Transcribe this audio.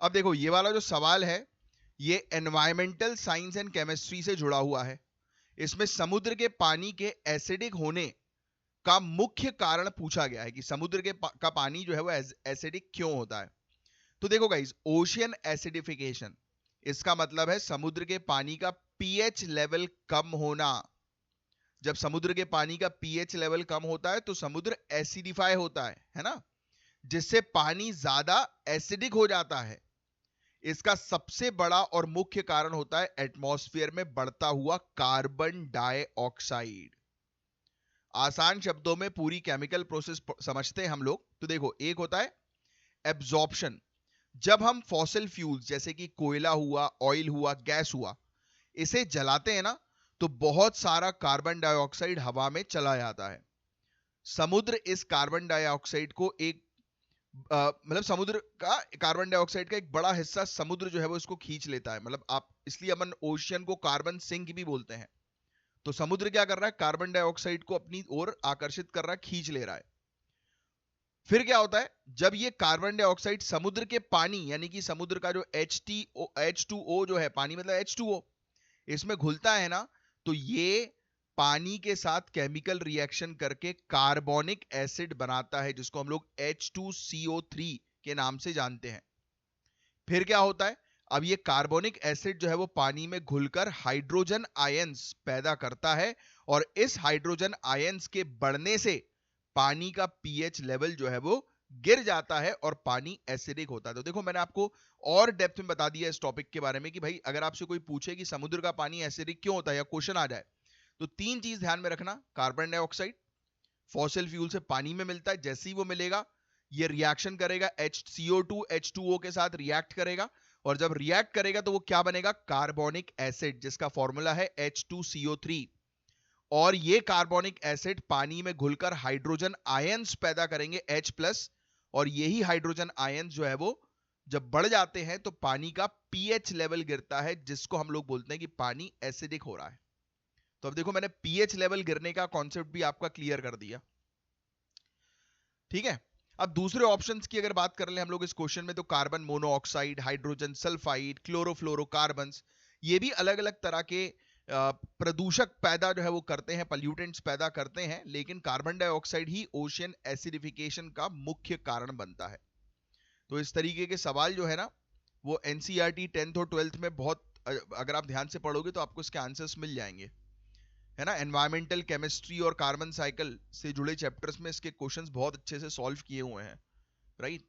अब देखो ये वाला जो सवाल है ये एनवायरमेंटल साइंस एंड केमिस्ट्री से जुड़ा हुआ है। इसमें समुद्र के पानी के एसिडिक होने का मुख्य कारण पूछा गया है कि समुद्र का पानी जो है वो एसिडिक क्यों होता है। तो देखो गाइस, ओशियन एसिडिफिकेशन, इसका मतलब है समुद्र के पानी का पीएच लेवल कम होना। जब समुद्र के पानी का पीएच लेवल कम होता है तो समुद्र एसिडिफाई होता है ना, जिससे पानी ज्यादा एसिडिक हो जाता है। इसका सबसे बड़ा और मुख्य कारण होता है एटमॉस्फेयर में बढ़ता हुआ कार्बन डाइऑक्साइड। आसान शब्दों में पूरी केमिकल प्रोसेस समझते हैं हम लोग। तो देखो, एक होता है एब्जॉर्प्शन। जब हम फॉसिल फ्यूल्स जैसे कि कोयला हुआ, ऑयल हुआ, गैस हुआ, इसे जलाते हैं ना, तो बहुत सारा कार्बन डाइऑक्साइड हवा में चला जाता है। समुद्र इस कार्बन डाइऑक्साइड को एक मतलब समुद्र का कार्बन डाइऑक्साइड का एक बड़ा हिस्सा समुद्र जो है वो इसको खींच लेता है। मतलब आप, इसलिए अपन ओशियन को कार्बन सिंक भी बोलते हैं। तो समुद्र क्या कर रहा है, कार्बन डाइऑक्साइड को अपनी ओर आकर्षित कर रहा है, खींच ले रहा है। फिर क्या होता है, जब ये कार्बन डाइऑक्साइड समुद्र के पानी यानी कि समुद्र का जो H2O जो है, पानी मतलब H2O, इसमें घुलता है ना, तो ये पानी के साथ केमिकल रिएक्शन करके कार्बोनिक एसिड बनाता है, जिसको हम लोग H2CO3 के नाम से जानते हैं। फिर क्या होता है, अब ये कार्बोनिक एसिड जो है वो पानी में घुलकर हाइड्रोजन आयंस पैदा करता है, और इस हाइड्रोजन आयंस के बढ़ने से पानी का पीएच लेवल जो है वो गिर जाता है और पानी एसिडिक होता है। तो देखो, मैंने आपको और डेप्थ में बता दिया इस टॉपिक के बारे में कि भाई अगर आपसे कोई पूछे कि समुद्र का पानी एसिडिक क्यों होता है, या क्वेश्चन आ जाए, तो तीन चीज ध्यान में रखना। कार्बन डाइऑक्साइड फॉसिल फ्यूल से पानी में मिलता है, जैसे ही वो मिलेगा ये रिएक्शन करेगा, CO2 H2O के साथ रिएक्ट करेगा, और जब रिएक्ट करेगा तो वो क्या बनेगा, कार्बोनिक एसिड, जिसका फॉर्मूला है H2CO3। और ये कार्बोनिक एसिड पानी में घुलकर हाइड्रोजन आयंस पैदा करेंगे H+, और यही हाइड्रोजन आयंस जो है वो जब बढ़ जाते हैं तो पानी का पीएच लेवल गिरता है, जिसको हम लोग बोलते हैं कि पानी एसिडिक हो रहा है। तो अब देखो, मैंने पीएच लेवल गिरने का कॉन्सेप्ट भी आपका क्लियर कर दिया। ठीक है, अब दूसरे ऑप्शंस की अगर बात कर ले हम लोग इस क्वेश्चन में, तो carbon monoxide, hydrogen sulphide, chlorofluorocarbons, ये भी अलग अलग तरह के प्रदूषक पैदा जो है वो करते हैं, पॉल्यूटेंट्स पैदा करते हैं, लेकिन कार्बन डाइऑक्साइड ही ओशियन एसिडिफिकेशन का मुख्य कारण बनता है। तो इस तरीके के सवाल जो है ना, वो एनसीईआरटी 10th और 12th में बहुत, अगर आप ध्यान से पढ़ोगे तो आपको इसके आंसर्स मिल जाएंगे, है ना। एनवायरमेंटल केमिस्ट्री और कार्बन साइकिल से जुड़े चैप्टर्स में इसके क्वेश्चंस बहुत अच्छे से सॉल्व किए हुए हैं, राइट।